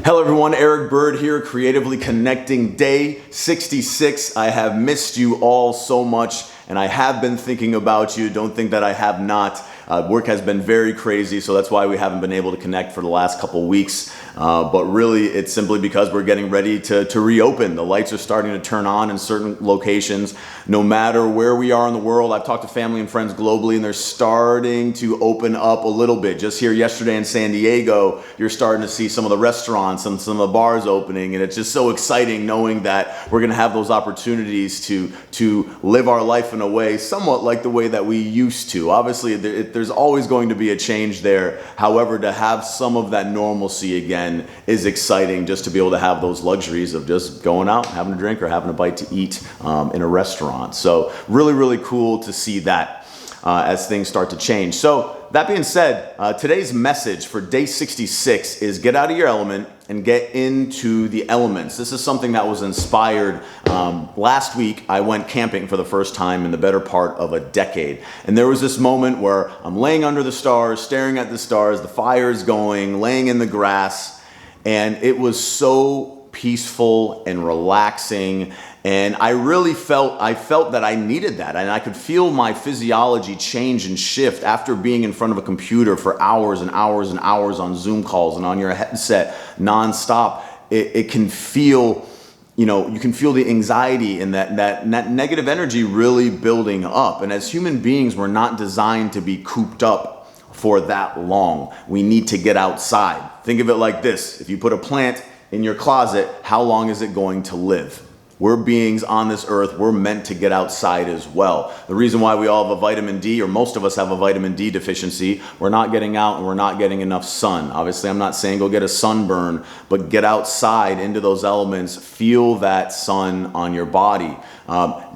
Hello everyone, Eric Burd here, creatively connecting day 66. I have missed you all so much and I have been thinking about you. Don't think that I have not. Work has been very crazy, so that's why we haven't been able to connect for the last couple weeks. But really, it's simply because we're getting ready to reopen. The lights are starting to turn on in certain locations. No matter where we are in the world, I've talked to family and friends globally, and they're starting to open up a little bit. Just here yesterday in San Diego, you're starting to see some of the restaurants and some of the bars opening, and it's just so exciting knowing that we're going to have those opportunities to live our life in a way somewhat like the way that we used to. Obviously, there's always going to be a change there. However, to have some of that normalcy again is exciting, just to be able to have those luxuries of just going out, having a drink or having a bite to eat in a restaurant. So really, really cool to see that as things start to change. So that being said, today's message for day 66 is get out of your element and get into the elements. This is something that was inspired. Last week, I went camping for the first time in the better part of a decade. And there was this moment where I'm laying under the stars, staring at the stars, the fire's going, laying in the grass, and it was so peaceful and relaxing. And I really felt that I needed that, and I could feel my physiology change and shift after being in front of a computer for hours and hours and hours on Zoom calls and on your headset nonstop. It can feel, you can feel the anxiety and that negative energy really building up. And as human beings, we're not designed to be cooped up for that long. We need to get outside. Think of it like this: if you put a plant in your closet, how long is it going to live? We're beings on this earth. We're meant to get outside as well. The reason why we all have a vitamin D, or most of us have a vitamin D deficiency, we're not getting out and we're not getting enough sun. Obviously, I'm not saying go get a sunburn, but get outside into those elements, feel that sun on your body.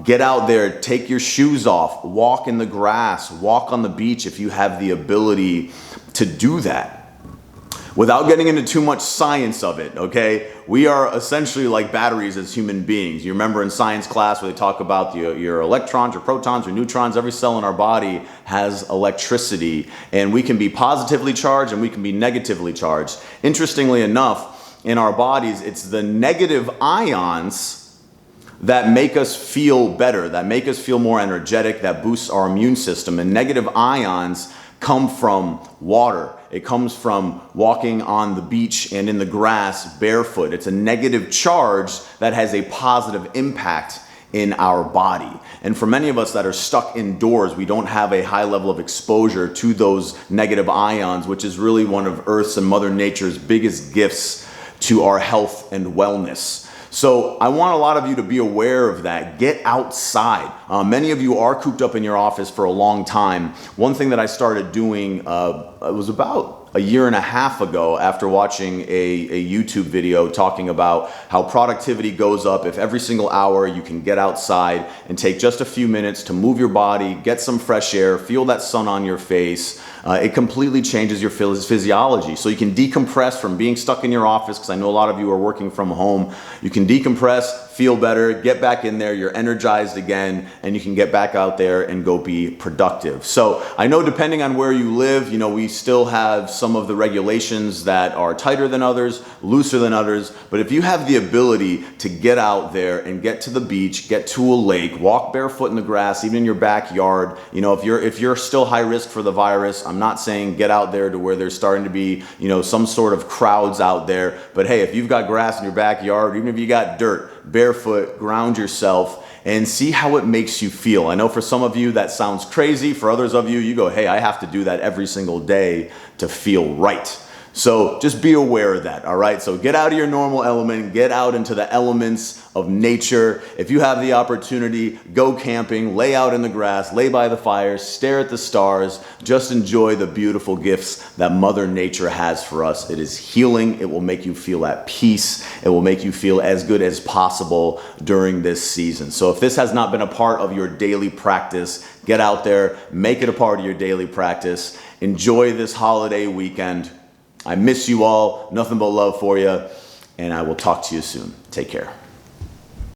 Get out there, take your shoes off, walk in the grass, walk on the beach if you have the ability to do that. Without getting into too much science of it, okay? We are essentially like batteries as human beings. You remember in science class where they talk about your electrons, your protons, your neutrons. Every cell in our body has electricity, and we can be positively charged and we can be negatively charged. Interestingly enough, in our bodies, it's the negative ions that make us feel better, that make us feel more energetic, that boosts our immune system. And negative ions come from water. It comes from walking on the beach and in the grass barefoot. It's a negative charge that has a positive impact in our body. And for many of us that are stuck indoors, we don't have a high level of exposure to those negative ions, which is really one of Earth's and Mother Nature's biggest gifts to our health and wellness. So I want a lot of you to be aware of that. Get outside. Many of you are cooped up in your office for a long time. One thing that I started doing, it was about a year and a half ago after watching a YouTube video talking about how productivity goes up if every single hour you can get outside and take just a few minutes to move your body, get some fresh air, feel that sun on your face. It completely changes your physiology. So you can decompress from being stuck in your office, because I know a lot of you are working from home. You can decompress, feel better, get back in there, you're energized again, and you can get back out there and go be productive. So I know depending on where you live, we still have some of the regulations that are tighter than others, looser than others, but if you have the ability to get out there and get to the beach, get to a lake, walk barefoot in the grass, even in your backyard, if you're still high risk for the virus, I'm not saying get out there to where there's starting to be, some sort of crowds out there, but hey, if you've got grass in your backyard, even if you got dirt, barefoot, ground yourself and see how it makes you feel. I know for some of you that sounds crazy. For others of you, you go, hey, I have to do that every single day to feel right. So just be aware of that, all right? So get out of your normal element, get out into the elements of nature. If you have the opportunity, go camping, lay out in the grass, lay by the fire, stare at the stars, just enjoy the beautiful gifts that Mother Nature has for us. It is healing. It will make you feel at peace. It will make you feel as good as possible during this season. So if this has not been a part of your daily practice, get out there, make it a part of your daily practice. Enjoy this holiday weekend. I miss you all. Nothing but love for you. And I will talk to you soon. Take care.